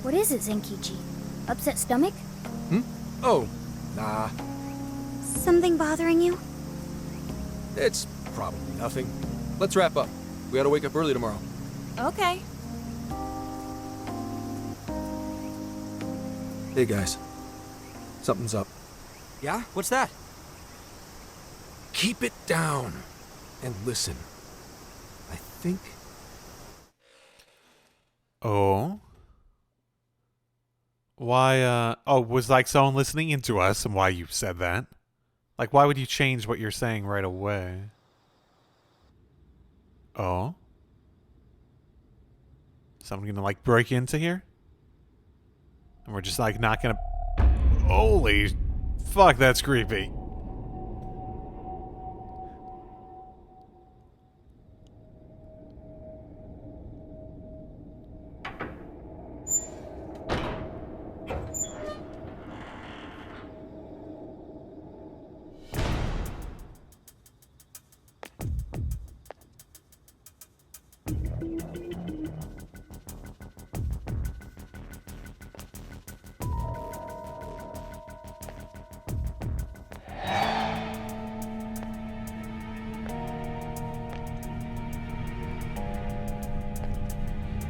What is it, Zenkichi? Upset stomach? Oh, nah. Something bothering you? It's probably nothing. Let's wrap up. We gotta wake up early tomorrow. Okay. Hey guys. Something's up. Yeah? What's that? Keep it down. And listen. I think... Oh? Why, oh, was like someone listening into us and why you said that? Like, why would you change what you're saying right away? Oh? Someone gonna, like, break into here? And we're just, like, not gonna... Holy fuck, that's creepy.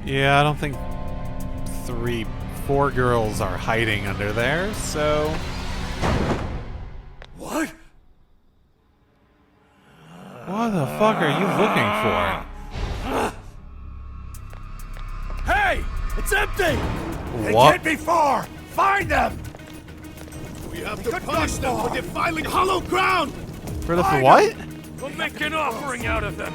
Yeah, I don't think 4 girls are hiding under there, so... What? What the fuck are you looking for? Hey! It's empty! They What? can't be far! Find them! We have to punish them for defiling hollow ground! For the what? We'll make an offering out of them!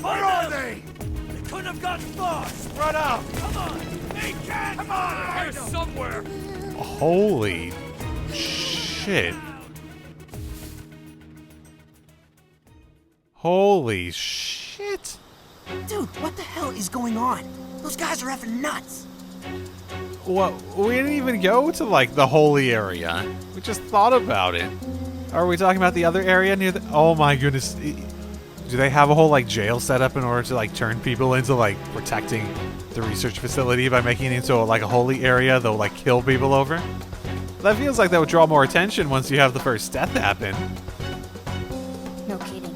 Where are they? They couldn't have gotten far! Spread out! Come on! They can't! Come on! Here somewhere! Holy shit. Holy shit. Dude, what the hell is going on? Those guys are effing nuts. What? We didn't even go to, like, the holy area. We just thought about it. Are we talking about the other area near the... Oh my goodness. Do they have a whole, like, jail set up in order to, like, turn people into, like, protecting the research facility by making it into, like, a holy area they'll, like, kill people over? That feels like that would draw more attention once you have the first death happen. No kidding.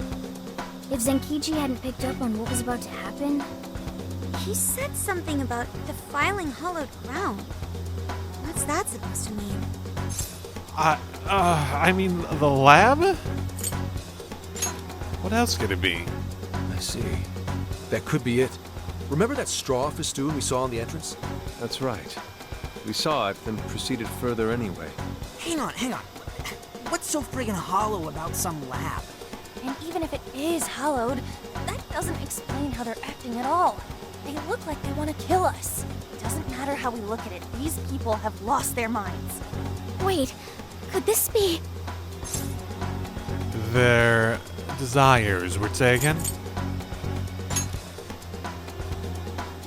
If Zenkichi hadn't picked up on what was about to happen... He said something about defiling hollowed ground. What's that supposed to mean? I mean, the lab? What else could it be? I see. That could be it. Remember that straw festoon we saw in the entrance? That's right. We saw it, then proceeded further anyway. Hang on. What's so friggin' hollow about some lab? And even if it is hollowed, that doesn't explain how they're acting at all. They look like they want to kill us. It doesn't matter how we look at it, these people have lost their minds. Wait, could this be... Their desires were taken?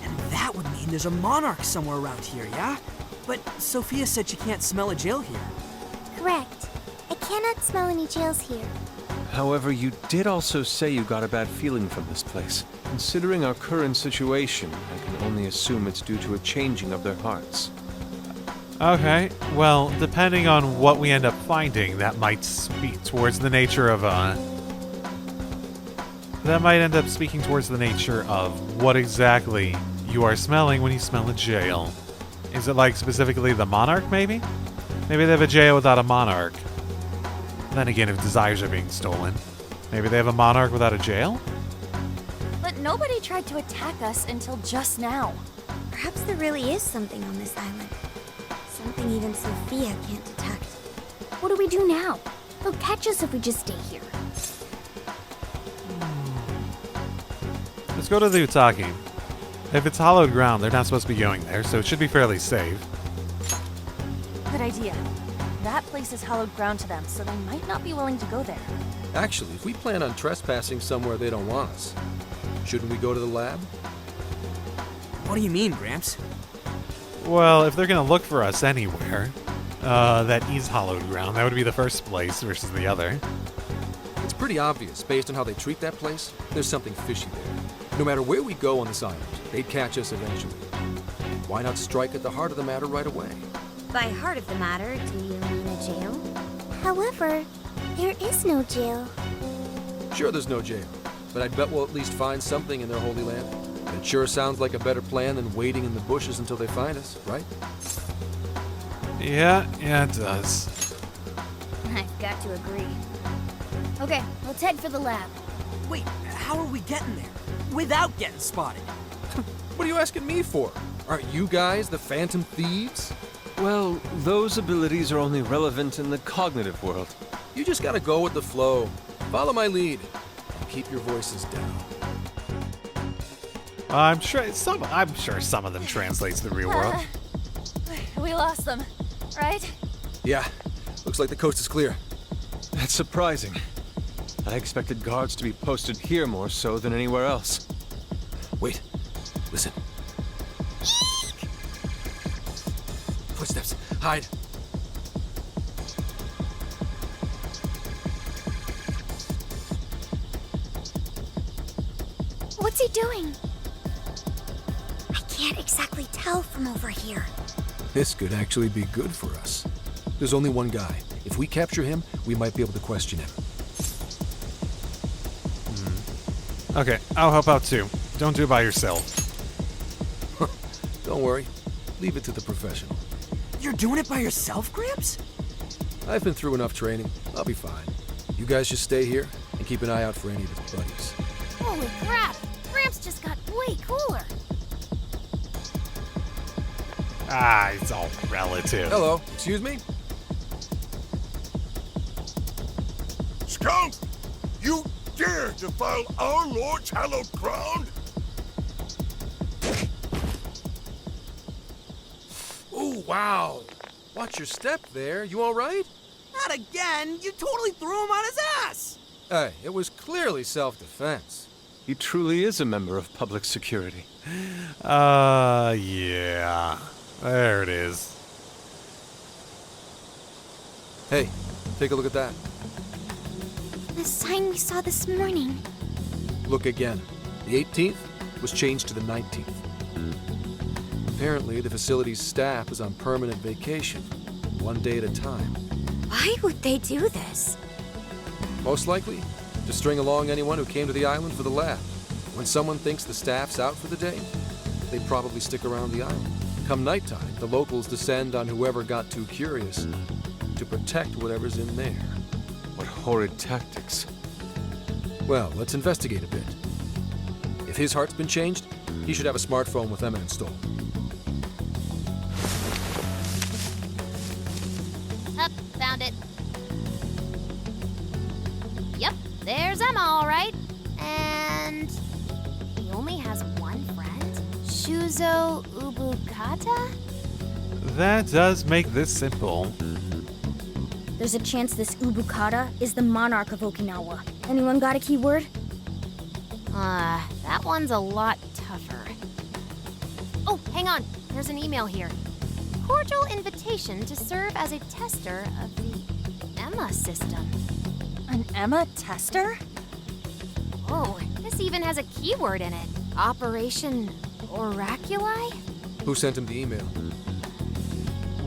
And that would mean there's a monarch somewhere around here, yeah? But Sophia said she can't smell a jail here. Correct. I cannot smell any jails here. However, you did also say you got a bad feeling from this place. Considering our current situation, I can only assume it's due to a changing of their hearts. Okay, well, depending on what we end up finding, that might speak towards the nature of, That might end up speaking towards the nature of what exactly you are smelling when you smell a jail. Is it, like, specifically the monarch, maybe? Maybe they have a jail without a monarch. Then again, if desires are being stolen, maybe they have a monarch without a jail? But nobody tried to attack us until just now. Perhaps there really is something on this island. Something even Sophia can't detect. What do we do now? They'll catch us if we just stay here. Let's go to the Utaki. If it's hollowed ground, they're not supposed to be going there, so it should be fairly safe. Good idea. That place is hallowed ground to them, so they might not be willing to go there. Actually, if we plan on trespassing somewhere they don't want us, shouldn't we go to the lab? What do you mean, Gramps? Well, if they're gonna look for us anywhere, that is hollowed ground. That would be the first place versus the other. It's pretty obvious, based on how they treat that place, there's something fishy there. No matter where we go on this island, They'd catch us eventually. Why not strike at the heart of the matter right away? By heart of the matter, do you mean a jail? However, there is no jail. Sure, there's no jail, but I'd bet we'll at least find something in their holy land. And it sure sounds like a better plan than waiting in the bushes until they find us, right? Yeah, it does. I've got to agree. Okay, let's head for the lab. Wait, how are we getting there? Without getting spotted? What are you asking me for? Aren't you guys the phantom thieves? Well, those abilities are only relevant in the cognitive world. You just gotta go with the flow. Follow my lead. And keep your voices down. I'm sure some of them translate to the real world. We lost them, right? Yeah, looks like the coast is clear. That's surprising. I expected guards to be posted here more so than anywhere else. Wait, listen. Footsteps. Hide. What's he doing? I can't exactly tell from over here. This could actually be good for us. There's only one guy. If we capture him, we might be able to question him. Okay, I'll help out too. Don't do it by yourself. Don't worry. Leave it to the professional. You're doing it by yourself, Gramps? I've been through enough training. I'll be fine. You guys just stay here and keep an eye out for any of his buddies. Holy crap! Gramps just got way cooler. Ah, it's all relative. Hello, excuse me? Skunk! You dare defile our Lord's hallowed ground? Oh, wow. Watch your step there. You all right? Not again! You totally threw him on his ass! Hey, it was clearly self-defense. He truly is a member of public security. Yeah. There it is. Hey, take a look at that. The sign we saw this morning. Look again. The 18th was changed to the 19th. Apparently, the facility's staff is on permanent vacation, one day at a time. Why would they do this? Most likely, to string along anyone who came to the island for the lab. When someone thinks the staff's out for the day, they probably stick around the island. Come nighttime, the locals descend on whoever got too curious to protect whatever's in there. What horrid tactics. Well, let's investigate a bit. If his heart's been changed, he should have a smartphone with Emma installed. Up, found it. Yep, there's Emma, all right. And he only has one friend? Shuzo Ubukata? That does make this simple. There's a chance this Ubukata is the monarch of Okinawa. Anyone got a keyword? That one's a lot tougher. Oh, hang on. There's an email here. Cordial invitation to serve as a tester of the Emma system. An Emma tester? Oh, this even has a keyword in it. Operation Oraculi? Who sent him the email?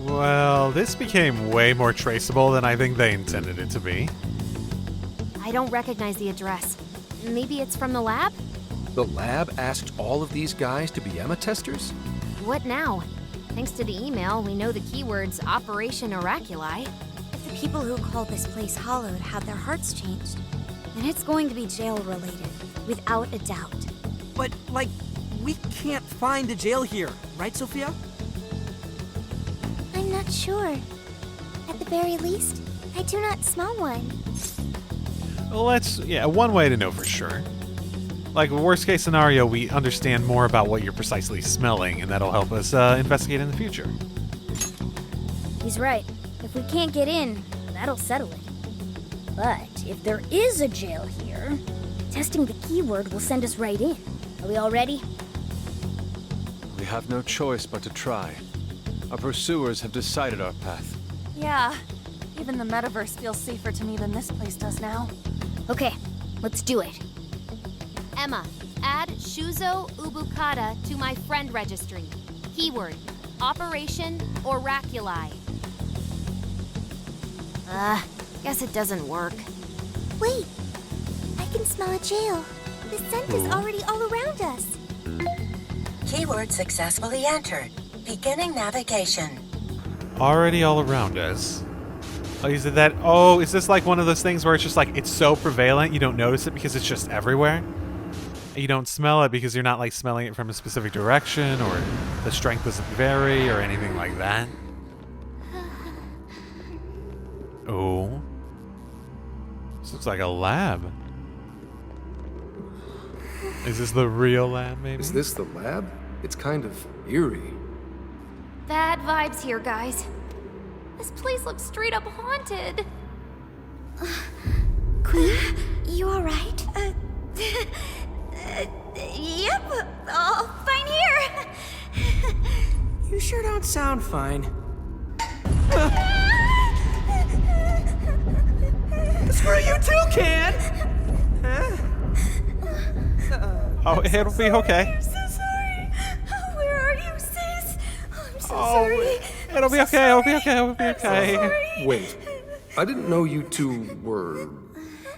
Well, this became way more traceable than I think they intended it to be. I don't recognize the address. Maybe it's from the lab? The lab asked all of these guys to be Emma testers? What now? Thanks to the email, we know the keyword's Operation Oraculi. If the people who call this place hallowed had their hearts changed, then it's going to be jail-related, without a doubt. But, like, we can't find a jail here, right, Sophia? I'm not sure. At the very least, I do not smell one. One way to know for sure. Like, worst case scenario, we understand more about what you're precisely smelling, and that'll help us investigate in the future. He's right. If we can't get in, that'll settle it. But if there is a jail here, testing the keyword will send us right in. Are we all ready? We have no choice but to try. Our pursuers have decided our path. Yeah, even the metaverse feels safer to me than this place does now. Okay, let's do it. Emma, Add Shuzo Ubukata to my friend registry. Keyword, Operation Oraculi. Guess it doesn't work. Wait, I can smell a jail. The scent is already all around us. Keyword successfully entered. Beginning navigation. Already all around us. Oh, is it that? Oh, is this like one of those things where it's just like it's so prevalent you don't notice it because it's just everywhere? You don't smell it because you're not like smelling it from a specific direction, or the strength doesn't vary or anything like that. Oh. This looks like a lab. Is this the real lab, maybe? Is this the lab? It's kind of eerie. Bad vibes here, guys. This place looks straight up haunted. Queen, you alright? Yep, all fine here. You sure don't sound fine. Screw you too, Can! Oh, it'll be okay. I'm so sorry. Where are you, sis? I'm so Oh, sorry. it'll be okay. It'll be okay. It'll be okay. Wait, I didn't know you two were...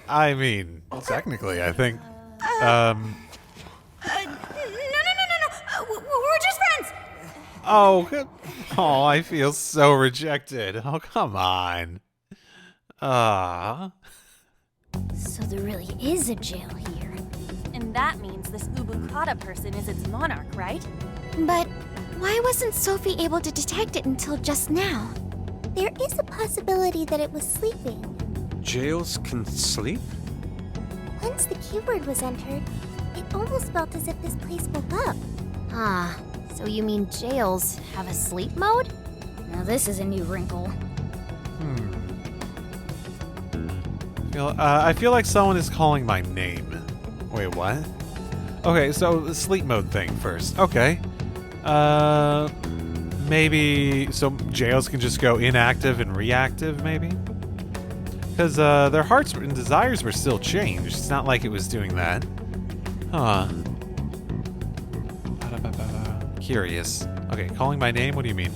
I mean, technically, I think. No. We're just friends. Oh, I feel so rejected. Oh, come on. So there really is a jail here. And that means this Ubukata person is its monarch, right? But why wasn't Sophie able to detect it until just now? There is a possibility that it was sleeping. Jails can sleep? Once the keyword was entered, it almost felt as if this place woke up. Ah, so you mean jails have a sleep mode? Now this is a new wrinkle. I feel like someone is calling my name. Wait, what? Okay, so the sleep mode thing first. Okay. Maybe so jails can just go inactive and reactive, maybe? Because their hearts and desires were still changed. It's not like it was doing that. Huh. Curious. Okay, calling my name? What do you mean?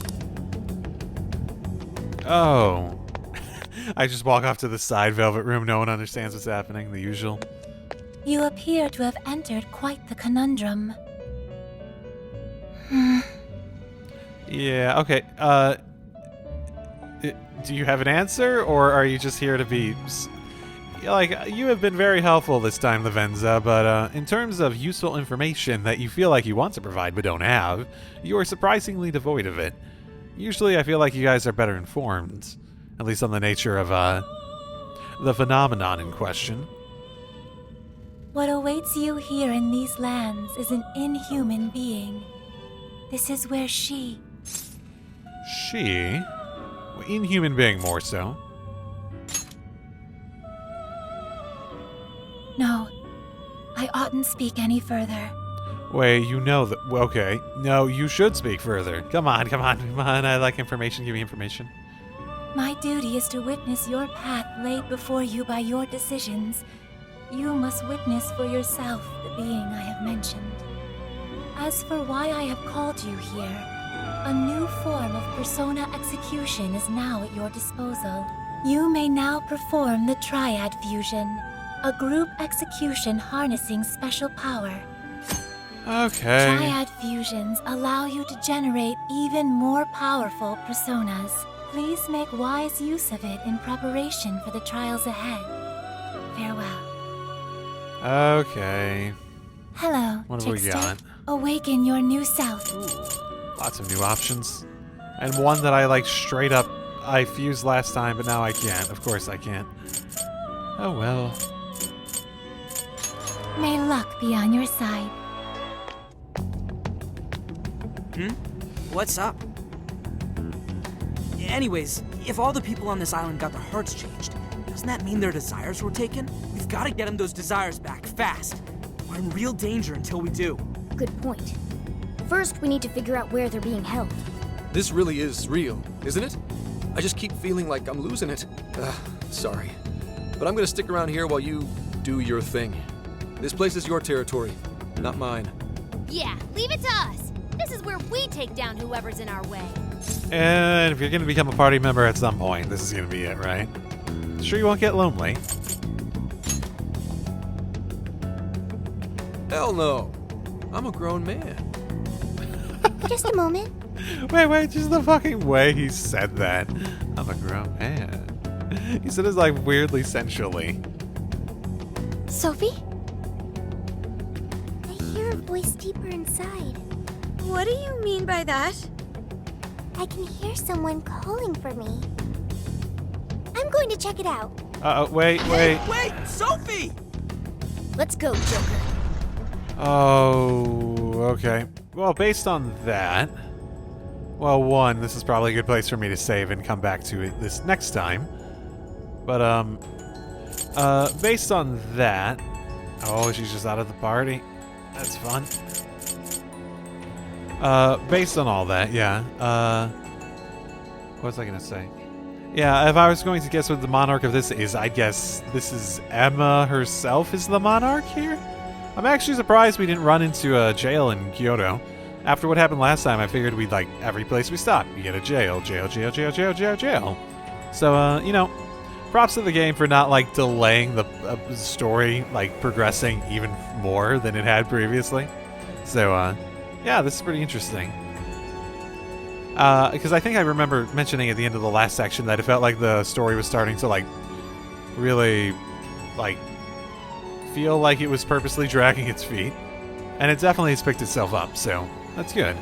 Oh. I just walk off to the side velvet room. No one understands what's happening. The usual. You appear to have entered quite the conundrum. Yeah, okay. Do you have an answer, or are you just here to be... Like, you have been very helpful this time, Lavenza, but in terms of useful information that you feel like you want to provide but don't have, you are surprisingly devoid of it. Usually I feel like you guys are better informed, at least on the nature of the phenomenon in question. What awaits you here in these lands is an inhuman being. This is where she... She? Inhuman being, more so. No, I oughtn't speak any further. Wait, you know that... Okay. No, you should speak further. Come on. I like information. Give me information. My duty is to witness your path laid before you by your decisions. You must witness for yourself the being I have mentioned. As for why I have called you here, a new form of persona execution is now at your disposal. You may now perform the Triad Fusion, a group execution harnessing special power. Okay. Triad fusions allow you to generate even more powerful personas. Please make wise use of it in preparation for the trials ahead. Farewell. Okay. Hello, What have we Chickstick. got? Awaken your new self. Lots of new options. And one that I like straight up I fused last time, but now I can't. Of course I can't. Oh well. May luck be on your side. What's up? Anyways, if all the people on this island got their hearts changed, doesn't that mean their desires were taken? We've got to get them those desires back, fast. We're in real danger until we do. Good point. First, we need to figure out where they're being held. This really is real, isn't it? I just keep feeling like I'm losing it. Sorry. But I'm gonna stick around here while you do your thing. This place is your territory. Not mine. Yeah, leave it to us. This is where we take down whoever's in our way. And if you're going to become a party member at some point, this is going to be it, right? Sure you won't get lonely. Hell no. I'm a grown man. Just a moment. Wait, just the fucking way he said that. I'm a grown man. He said it like weirdly sensually. Sophie? I hear a voice deeper inside. What do you mean by that? I can hear someone calling for me. I'm going to check it out. Wait. Wait, Sophie! Let's go, Joker. Oh, okay. Well, based on that, well, one, this is probably a good place for me to save and come back to it this next time. But, based on that, oh, she's just out of the party. That's fun. Based on all that, yeah, what was I gonna say? Yeah, if I was going to guess what the monarch of this is, I'd guess this is Emma herself is the monarch here? I'm actually surprised we didn't run into a jail in Kyoto. After what happened last time, I figured we'd, like, every place we stop, we get a jail. So, you know, props to the game for not, like, delaying the story, like, progressing even more than it had previously. So, yeah, this is pretty interesting. Because I think I remember mentioning at the end of the last section that it felt like the story was starting to, like, really, like, feel like it was purposely dragging its feet. And it definitely has picked itself up, so that's good.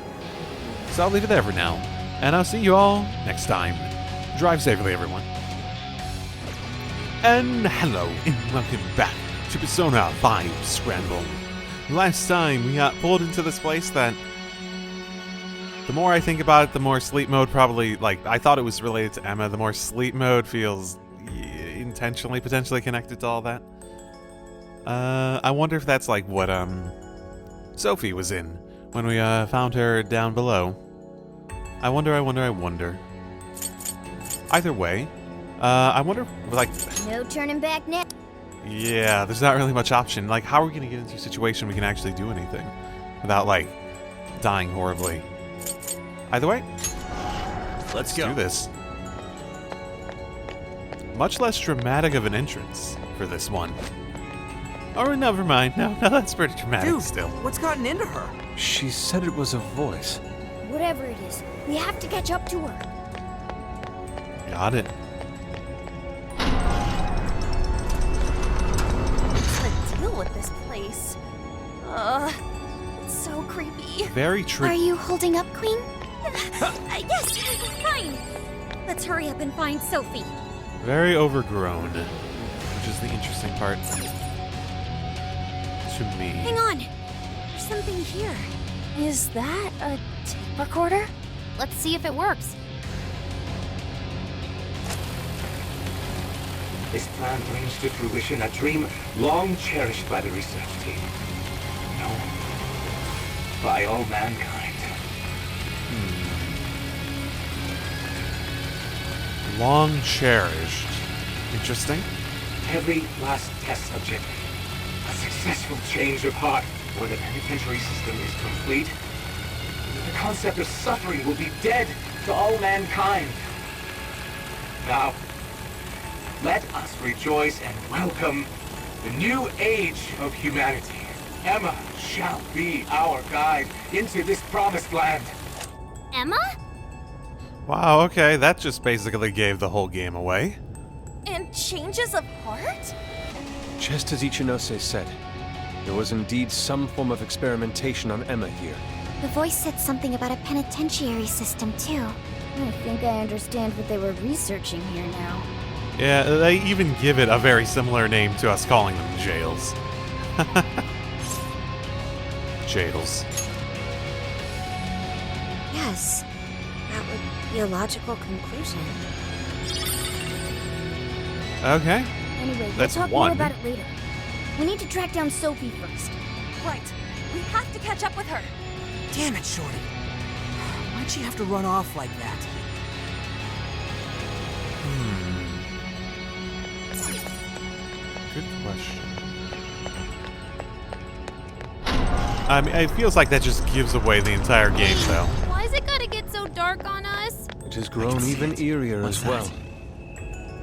So I'll leave it there for now. And I'll see you all next time. Drive safely, everyone. And hello, and welcome back to Persona 5 Scramble. Last time we got pulled into this place that the more I think about it, the more sleep mode probably, like, I thought it was related to Emma. The more sleep mode feels intentionally, potentially connected to all that. I wonder if that's like what, Sophie was in when we, found her down below. I wonder. Either way, I wonder, like... No turning back now. Yeah, there's not really much option. Like, how are we gonna get into a situation we can actually do anything without, like, dying horribly? Either way, let's do this. Much less dramatic of an entrance for this one. Oh, never mind. No, that's pretty dramatic. Dude, still. What's gotten into her? She said it was a voice. Whatever it is, we have to catch up to her. Got it. What's the deal with this place? It's so creepy. Very Are you holding up, Queen? Yes, fine. Let's hurry up and find Sophie. Very overgrown, which is the interesting part to me. Hang on. There's something here. Is that a tape recorder? Let's see if it works. This plan brings to fruition a dream long cherished by the research team. No, by all mankind. Long cherished. Interesting. Every last test subject, a successful change of heart, where the penitentiary system is complete. The concept of suffering will be dead to all mankind. Now, let us rejoice and welcome the new age of humanity. Emma shall be our guide into this promised land. Emma? Wow, okay, that just basically gave the whole game away. And changes of heart? Just as Ichinose said, there was indeed some form of experimentation on Emma here. The voice said something about a penitentiary system, too. I think I understand what they were researching here now. Yeah, they even give it a very similar name to us calling them jails. Jails. Yes. That would be a logical conclusion. Okay. Anyway, That's we'll talk one. more about it later. We need to track down Sophie first. Right. We have to catch up with her. Damn it, Shorty. Why'd she have to run off like that? Good question. I mean, it feels like that just gives away the entire game, though. Why's it gotta get so dark on us? It has grown even eerier as well.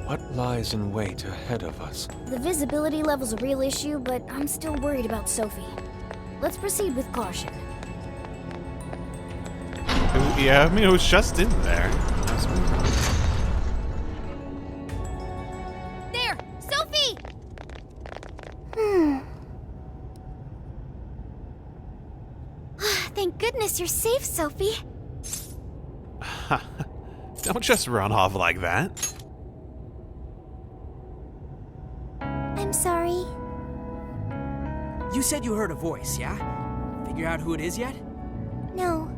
What lies in wait ahead of us? The visibility level's a real issue, but I'm still worried about Sophie. Let's proceed with caution. Yeah, I mean, it was just in there. There! Sophie! Thank goodness you're safe, Sophie. Don't just run off like that. I'm sorry. You said you heard a voice, yeah? Figure out who it is yet? No.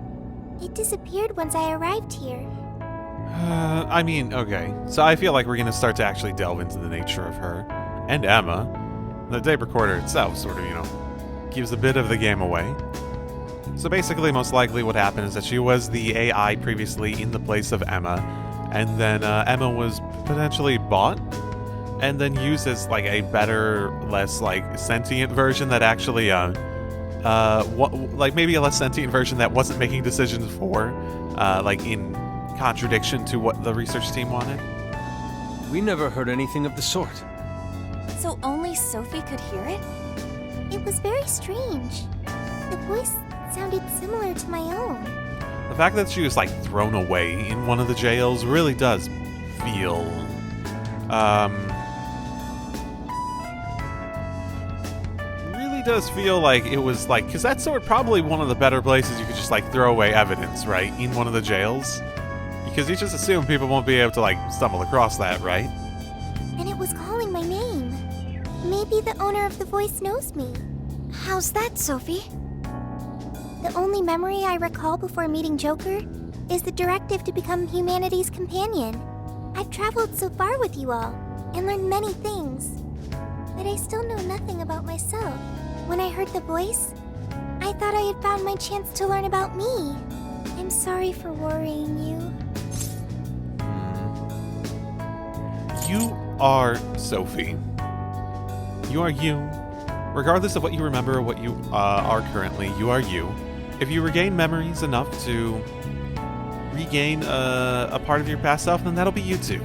It disappeared once I arrived here. I mean, okay. So I feel like we're going to start to actually delve into the nature of her and Emma. The tape recorder itself sort of, gives a bit of the game away. So basically, most likely what happened is that she was the AI previously in the place of Emma, and then Emma was potentially bought and then used as like a better, less like sentient version that actually, like maybe a less sentient version that wasn't making decisions for, like in contradiction to what the research team wanted. We never heard anything of the sort. So only Sophie could hear it? It was very strange. The voice sounded similar to my own. The fact that she was like thrown away in one of the jails really does feel, really does feel like it was like, because that's probably one of the better places you could just like throw away evidence, right? In one of the jails. Because you just assume people won't be able to like stumble across that, right? And it was calling my name. Maybe the owner of the voice knows me. How's that, Sophie? The only memory I recall before meeting Joker is the directive to become humanity's companion. I've traveled so far with you all and learned many things, but I still know nothing about myself. When I heard the voice, I thought I had found my chance to learn about me. I'm sorry for worrying you. You are Sophie. You are you. Regardless of what you remember or what you are currently, you are you. If you regain memories enough to regain a part of your past self, then that'll be you too.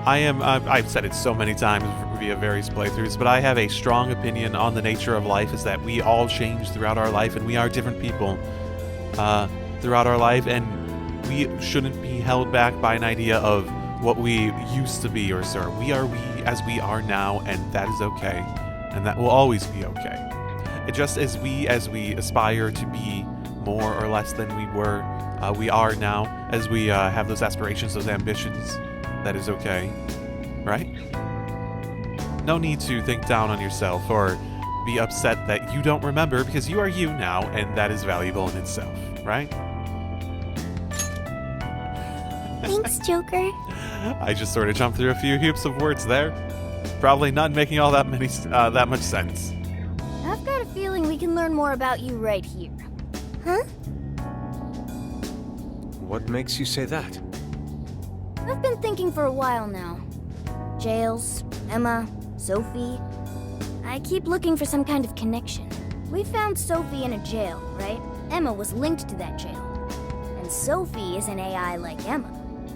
I've said it so many times via various playthroughs, but I have a strong opinion on the nature of life is that we all change throughout our life and we are different people throughout our life, and we shouldn't be held back by an idea of what we used to be or sir. We are we as we are now, and that is okay. And that will always be okay. It just as we aspire to be more or less than we are now, as we have those aspirations, those ambitions, that is okay, right? No need to think down on yourself or be upset that you don't remember, because you are you now, and that is valuable in itself, right? Thanks, Joker. I just sort of jumped through a few hoops of words there. Probably not making all that much sense. I've got a feeling we can learn more about you right here. Huh? What makes you say that? I've been thinking for a while now. Jails, Emma, Sophie. I keep looking for some kind of connection. We found Sophie in a jail, right? Emma was linked to that jail. And Sophie is an AI like Emma.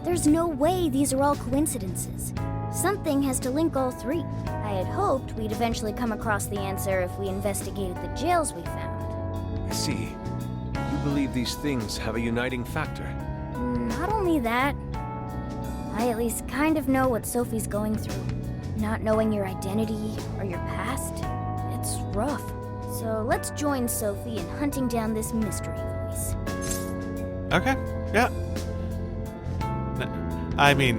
There's no way these are all coincidences. Something has to link all three. I had hoped we'd eventually come across the answer if we investigated the jails we found. I see. You believe these things have a uniting factor. Not only that, I at least kind of know what Sophie's going through. Not knowing your identity or your past, it's rough. So let's join Sophie in hunting down this mystery voice. Okay, yeah. I mean,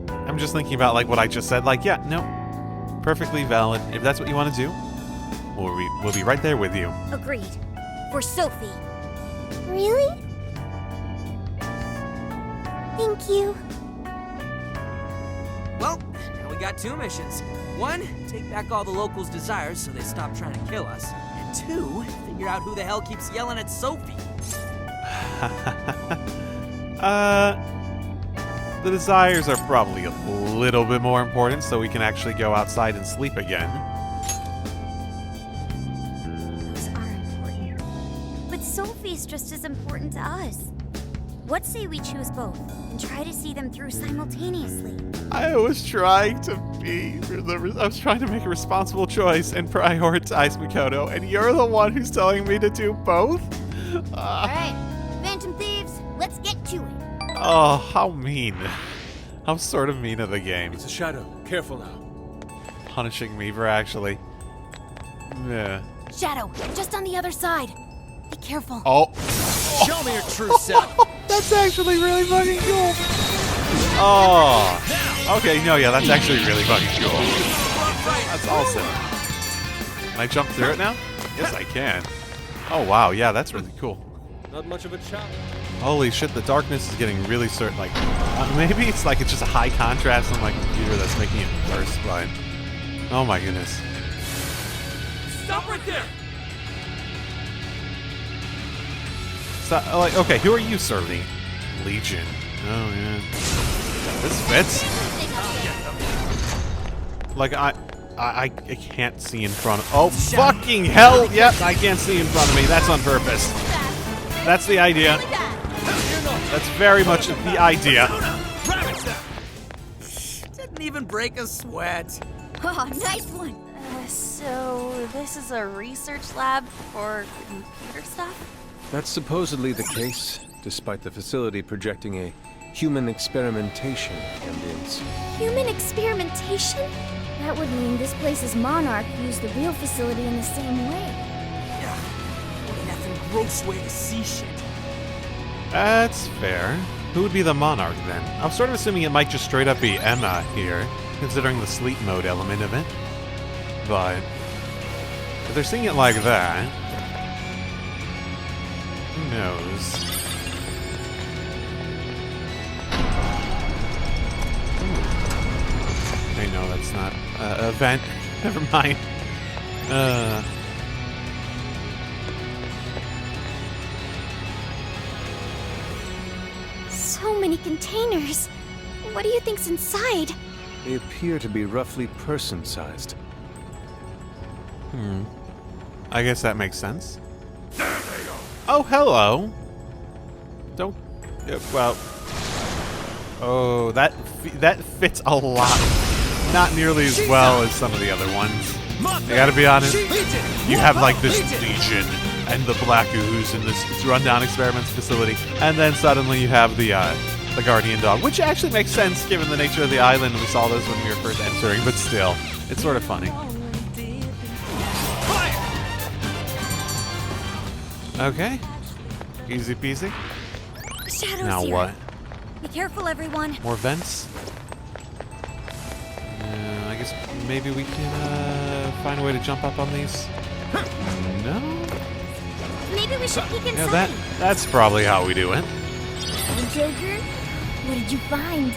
I'm just thinking about like what I just said. Like, yeah, no, perfectly valid. If that's what you want to do, we'll be right there with you. Agreed. For Sophie. Really? Thank you. Well, now we got two missions. One, take back all the locals' desires so they stop trying to kill us. And two, figure out who the hell keeps yelling at Sophie. The desires are probably a little bit more important, so we can actually go outside and sleep again. Those are important. is just as important to us. What say we choose both and try to see them through simultaneously? I was trying to I was trying to make a responsible choice and prioritize Mikoto, and you're the one who's telling me to do both? Alright, Phantom Thieves, let's get to it. Oh, how mean. How sort of mean of the game. It's a shadow. Careful now. Punishing me for actually... Yeah. Shadow, just on the other side. Be careful. Oh. Show me your true self. That's actually really fucking cool. Oh. Okay, no, yeah, that's actually really fucking cool. That's awesome. Can I jump through it now? Yes, I can. Oh, wow, yeah, that's really cool. Not much of a challenge. Holy shit, the darkness is getting really certain. Like, maybe it's like it's just a high contrast on my computer that's making it worse, but... Oh my goodness. Stop right there! So, like, okay, who are you serving? Legion. Oh, yeah. This fits. Like, I can't see in front of... Oh, fucking hell! Yep, I can't see in front of me. That's on purpose. That's the idea. That's very much the idea. Didn't even break a sweat. Oh, nice one. So this is a research lab for computer stuff? That's supposedly the case, despite the facility projecting a human experimentation ambience. Human experimentation? That would mean this place's monarch used the real facility in the same way. Yeah. What an effing gross way to see shit. That's fair. Who would be the monarch then? I'm sort of assuming it might just straight up be Emma here, considering the sleep mode element of it. But if they're seeing it like that, who knows? I know that's not a vent. Never mind. So many containers. What do you think's inside? They appear to be roughly person-sized. I guess that makes sense. Oh, hello. Don't... well... Oh, that fits a lot. Not nearly as well as some of the other ones. I gotta be honest. You have like this Legion and the Black Ooze in this rundown experiments facility, and then suddenly you have the Guardian Dog, which actually makes sense given the nature of the island. We saw those when we were first entering, but still, it's sort of funny. Okay. Easy peasy. Shadow's Now here. what? Be careful, everyone. More vents? I guess maybe we can find a way to jump up on these. No? Maybe we should peek inside. Yeah, that's probably how we do it. Oh, Joker, what did you find?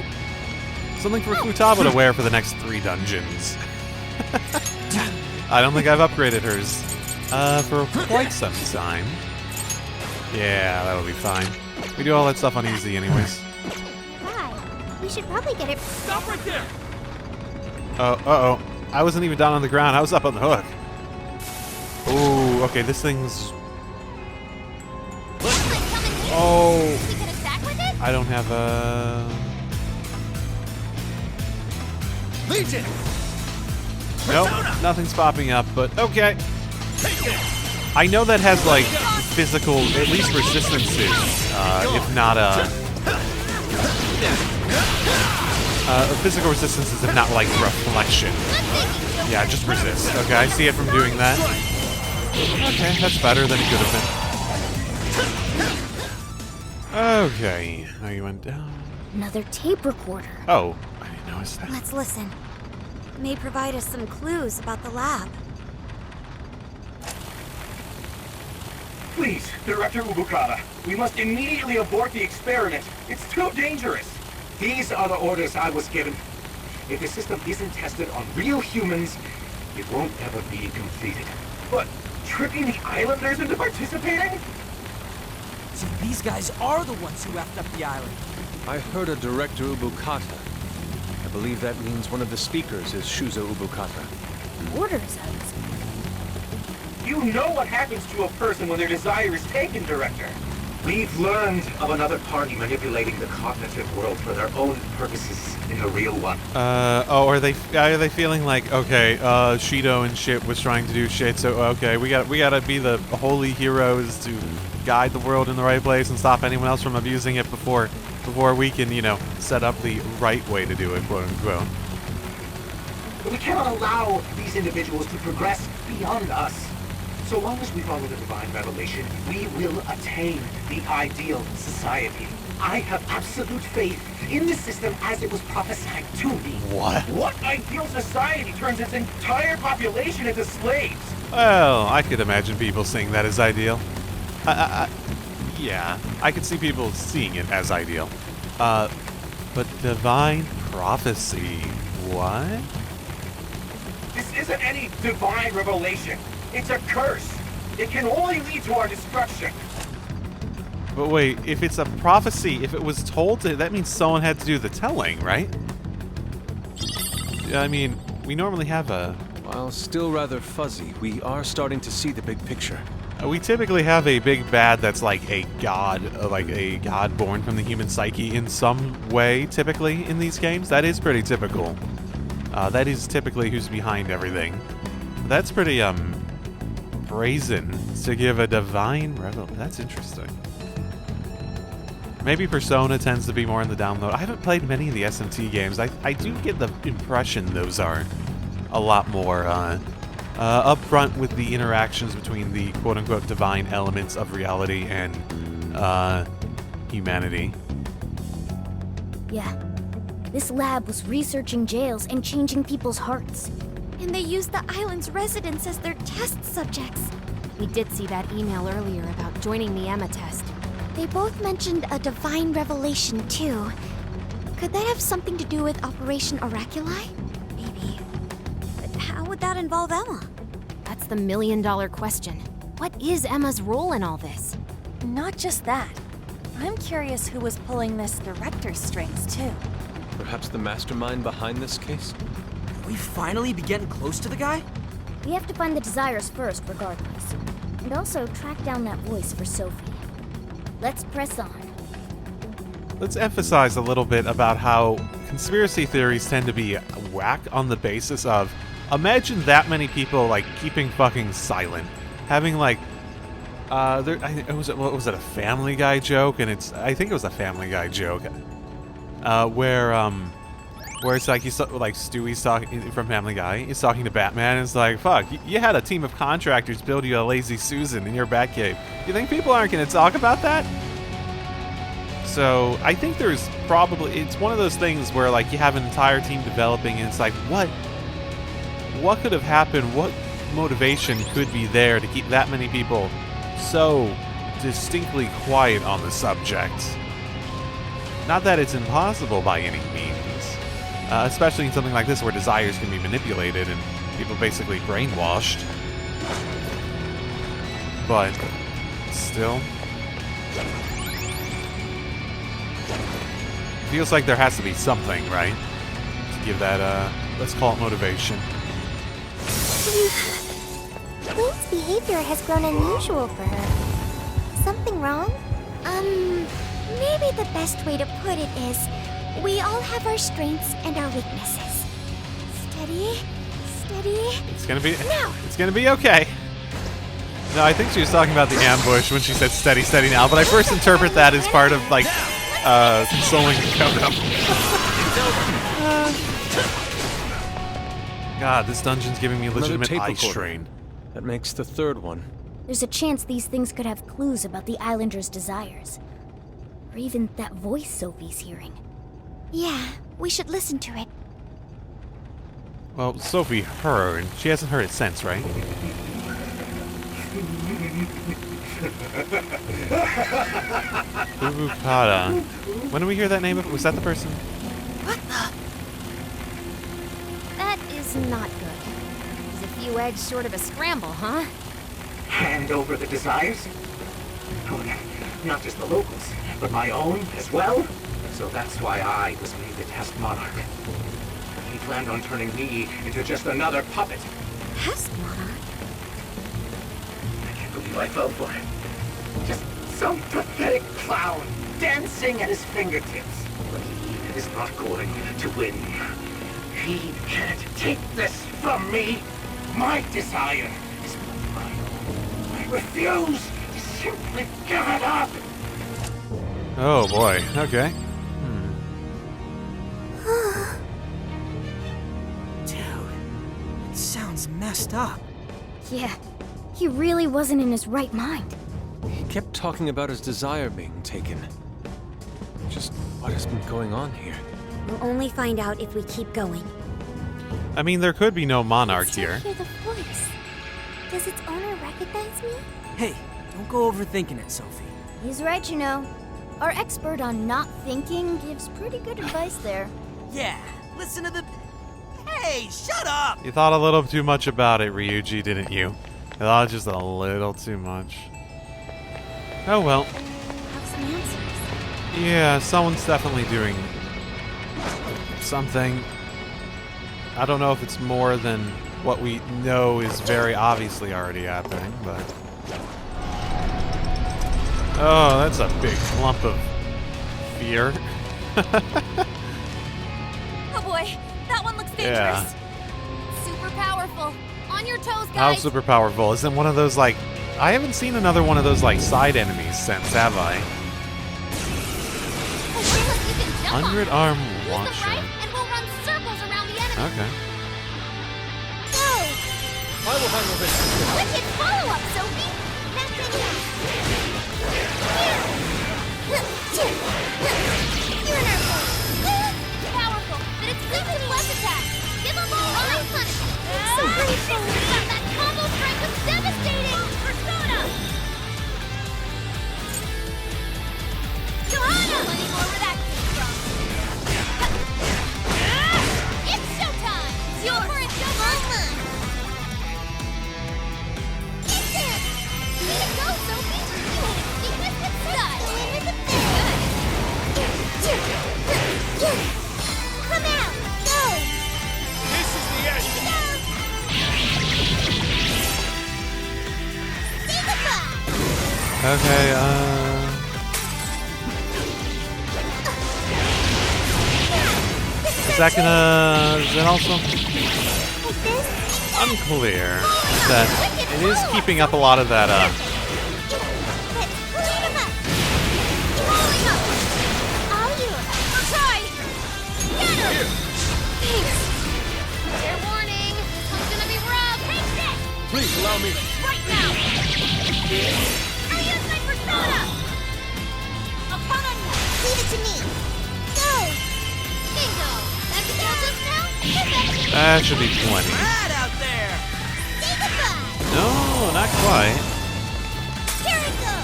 Something for Futaba to wear for the next 3 dungeons. I don't think I've upgraded hers for quite some time. Yeah, that'll be fine. We do all that stuff on easy anyways. Hi. We should probably get it. Stop right there! Oh, uh-oh. I wasn't even down on the ground. I was up on the hook. Ooh, okay, this thing's... Oh! We can attack with it? I don't have a... Legion! Nope, nothing's popping up, but okay. I know that has, like, physical, at least resistances, if not, physical resistances, if not, like, reflection. Yeah, just resist. Okay, I see it from doing that. Okay, that's better than it could have been. Okay, now you went down. Another tape recorder. Oh, I didn't notice that. Let's listen. It may provide us some clues about the lab. Please, Director Ubukata, we must immediately abort the experiment. It's too dangerous. These are the orders I was given. If the system isn't tested on real humans, it won't ever be completed. But tricking the islanders into participating? So these guys are the ones who effed up the island. I heard a Director Ubukata. I believe that means one of the speakers is Shuzo Ubukata. Orders, I would say. You know what happens to a person when their desire is taken, Director. We've learned of another party manipulating the cognitive world for their own purposes in the real one. Are they feeling like, okay, Shido and shit was trying to do shit, so okay, we gotta be the holy heroes to guide the world in the right place and stop anyone else from abusing it before we can, set up the right way to do it, quote unquote. But we cannot allow these individuals to progress beyond us. So long as we follow the divine revelation, we will attain the ideal society. I have absolute faith in the system as it was prophesied to me. What? What ideal society turns its entire population into slaves? Well, I could imagine people seeing that as ideal. Yeah, I could see people seeing it as ideal. But divine prophecy, what? This isn't any divine revelation. It's a curse. It can only lead to our destruction. But wait, if it's a prophecy, if it was told to, that means someone had to do the telling, right? I mean, we normally have a... While still rather fuzzy, we are starting to see the big picture. We typically have a big bad that's like a god born from the human psyche in some way, typically, in these games. That is pretty typical. That is typically who's behind everything. That's pretty, brazen to give a divine revelation. That's interesting. Maybe Persona tends to be more in the download. I haven't played many of the SMT games. I do get the impression those are a lot more upfront with the interactions between the quote-unquote divine elements of reality and humanity. Yeah. This lab was researching jails and changing people's hearts. And they used the island's residents as their test subjects. We did see that email earlier about joining the Emma test. They both mentioned a divine revelation, too. Could that have something to do with Operation Oraculi? Maybe. But how would that involve Emma? That's the million-dollar question. What is Emma's role in all this? Not just that. I'm curious who was pulling this director's strings, too. Perhaps the mastermind behind this case? We finally be getting close to the guy? We have to find the desires first, regardless. And also track down that voice for Sophie. Let's press on. Let's emphasize a little bit about how conspiracy theories tend to be whack on the basis of, imagine that many people, like, keeping fucking silent. Having, like, was it a Family Guy joke? And I think it was a Family Guy joke. Where it's like Stewie's talking from Family Guy. He's talking to Batman, and it's like, "Fuck, you had a team of contractors build you a lazy Susan in your Batcave. You think people aren't going to talk about that?" So I think it's one of those things where like you have an entire team developing, and it's like, what could have happened? What motivation could be there to keep that many people so distinctly quiet on the subject? Not that it's impossible by any means. Especially in something like this where desires can be manipulated and people basically brainwashed. But still, feels like there has to be something, right? To give that, let's call it motivation. Queen's behavior has grown unusual for her. Something wrong? Maybe the best way to put it is, we all have our strengths and our weaknesses. Steady. It's gonna be okay. No, I think she was talking about the ambush when she said steady now, but I first interpret that as part of, like, consoling Kodo. God, this dungeon's giving me legitimate eye strain. That makes the third one. There's a chance these things could have clues about the Islanders' desires. Or even that voice Sophie's hearing. Yeah, we should listen to it. Well, Sophie heard. She hasn't heard it since, right? Ubukata. When did we hear that name? Was that the person? What the? That is not good. Is a few eggs short of a scramble, huh? Hand over the desires? Oh, not just the locals, but my own as well? So that's why I was made the test monarch. He planned on turning me into just another puppet. Test monarch? I fell for it. Just some pathetic clown dancing at his fingertips. But he is not going to win. He can't take this from me. My desire is my own. I refuse to simply give it up. Oh boy. Okay. Dude, it sounds messed up. Yeah, he really wasn't in his right mind. He kept talking about his desire being taken. Just what has been going on here? We'll only find out if we keep going. I mean, there could be no monarch Still here. hear the voice. Does its owner recognize me? Hey, don't go overthinking it, Sophie. He's right, you know. Our expert on not thinking gives pretty good advice there. Yeah, listen to the... Hey, shut up! You thought a little too much about it, Ryuji, didn't you? You thought just a little too much. Oh well. Have some answers. Yeah, someone's definitely doing something. I don't know if it's more than what we know is very obviously already happening, but... Oh, that's a big clump of fear. Oh boy, that one looks dangerous. Yeah. Super powerful. On your toes, How guys. super powerful? Isn't one of those like... I haven't seen another one of those like side enemies since, have I? Oh, wait, look, you can jump on 100 it. arm Use the launcher. right, and we'll run circles around the enemy. Okay. Go! I will handle this. Wicked follow-up, Sophie! Powerful, but it's weak to less attacks. Give them all right punishment. So grateful. That combo strike was devastating. Persona! Johanna! Plenty more where that came from. It's showtime! It's yours! For it, Joker! It's it! Way to go, Sophie! You had a weakness with style! Come out! Go! This is the end. Say goodbye! Okay, Is that gonna... Is that also... Unclear. That it is keeping up a lot of that, Fair warning! This one's gonna be rough! Take this! Please allow me. Right now! I use my persona! I'll count on you! Leave it to me! Go! Bingo! That's all just now? Perfection! that should be plenty. Rad out there! Say goodbye! No, not quite. Here we go!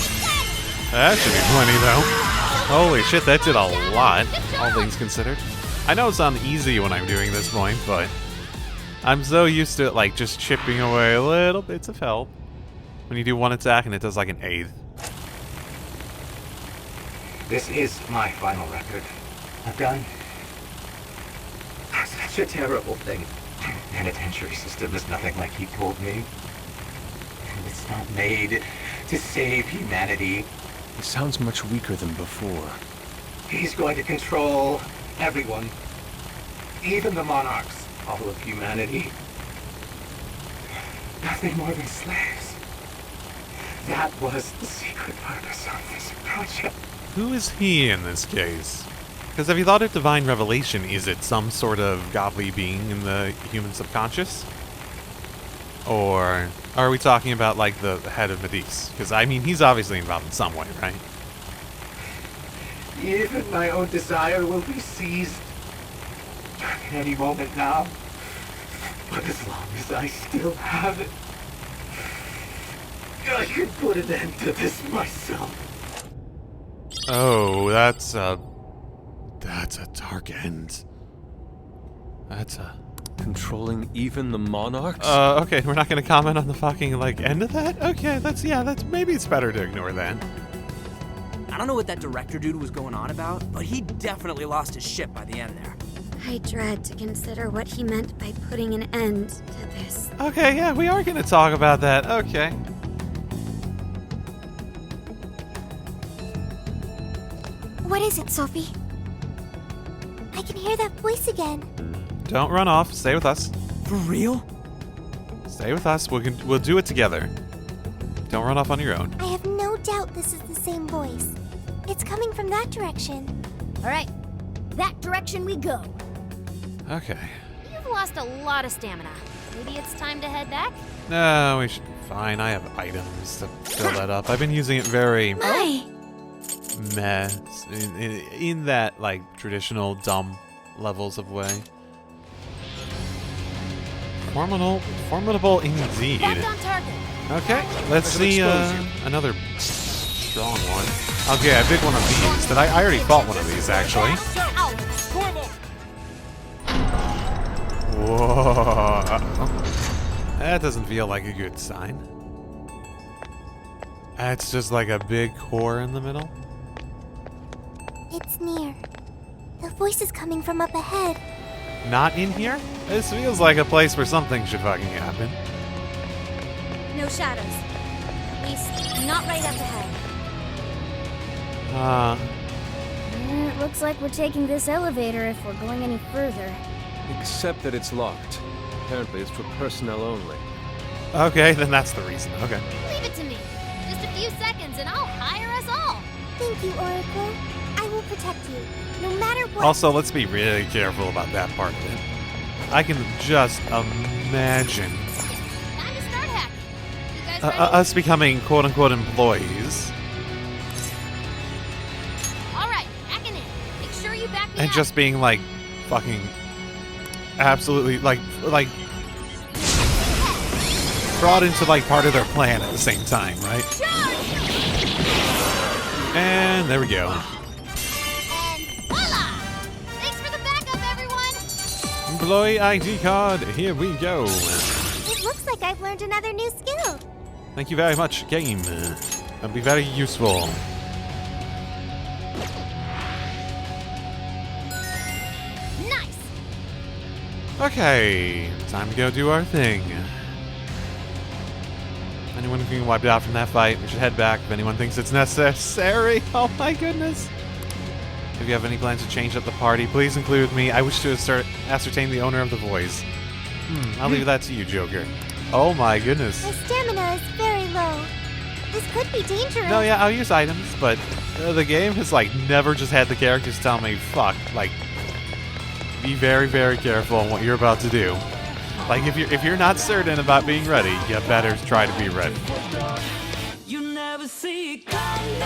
I got it! That should be plenty, though. Holy shit, that did a lot, all things considered. I know it's on easy when I'm doing this point, but I'm so used to it, like, just chipping away little bits of health. When you do one attack and it does like an eighth. This is my final record. I've done such a terrible thing. The penitentiary system is nothing like he told me. It's not made to save humanity. He sounds much weaker than before. He's going to control everyone. Even the monarchs. All of humanity. Nothing more than slaves. That was the secret purpose of this project. Who is he in this case? Because have you thought of divine revelation? Is it some sort of godly being in the human subconscious? Or are we talking about, like, the head of Medivh? Because, I mean, he's obviously involved in some way, right? Even my own desire will be seized at any moment now. But as long as I still have it, I can put an end to this myself. Oh, that's a dark end. That's a... Controlling even the monarchs? Okay, we're not gonna comment on the fucking, like, end of that? Okay, maybe it's better to ignore that. I don't know what that director dude was going on about, but he definitely lost his shit by the end there. I dread to consider what he meant by putting an end to this. Okay, yeah, we are going to talk about that. Okay. What is it, Sophie? I can hear that voice again. Don't run off. Stay with us. For real? Stay with us. We'll do it together. Don't run off on your own. I have no doubt this is the same voice. It's coming from that direction. All right, that direction we go. Okay. You've lost a lot of stamina. Maybe it's time to head back? No, we should be fine. I have items to fill that up. I've been using it very mess in that like traditional dumb levels of way. Formidable indeed. Back on target. Okay, let's see another strong one. Okay, a big one of these. I already fought one of these actually. Whoa. That doesn't feel like a good sign. That's just like a big core in the middle. It's near. The voice is coming from up ahead. Not in here? This feels like a place where something should fucking happen. No shadows. At least, not right up ahead. It looks like we're taking this elevator if we're going any further. Except that it's locked. Apparently it's for personnel only. Okay, then that's the reason. Okay. Leave it to me. Just a few seconds and I'll hire us all. Thank you, Oracle. I will protect you, no matter what. Also, let's be really careful about that part of it. I can just imagine Time to start hacking. You guys ready? us becoming quote-unquote employees All right, hacking in. Make sure you back me and up. just being like fucking absolutely like brought into like part of their plan at the same time, right? And there we go. And voila! Thanks for the backup, everyone. Employee ID card, here we go. It looks like I've learned another new skill. Thank you very much, game. That'll be very useful. Nice. Okay, time to go do our thing. Anyone who can wipe it out from that fight, we should head back if anyone thinks it's necessary. Oh my goodness. If you have any plans to change up the party, please include me. I wish to ascertain the owner of the voice. I'll leave that to you, Joker. Oh my goodness. My stamina is very low. This could be dangerous. No, yeah, I'll use items, but the game has like never just had the characters tell me, fuck, like, be very, very careful on what you're about to do. Like, if you're not certain about being ready, you better try to be ready. You never see it coming.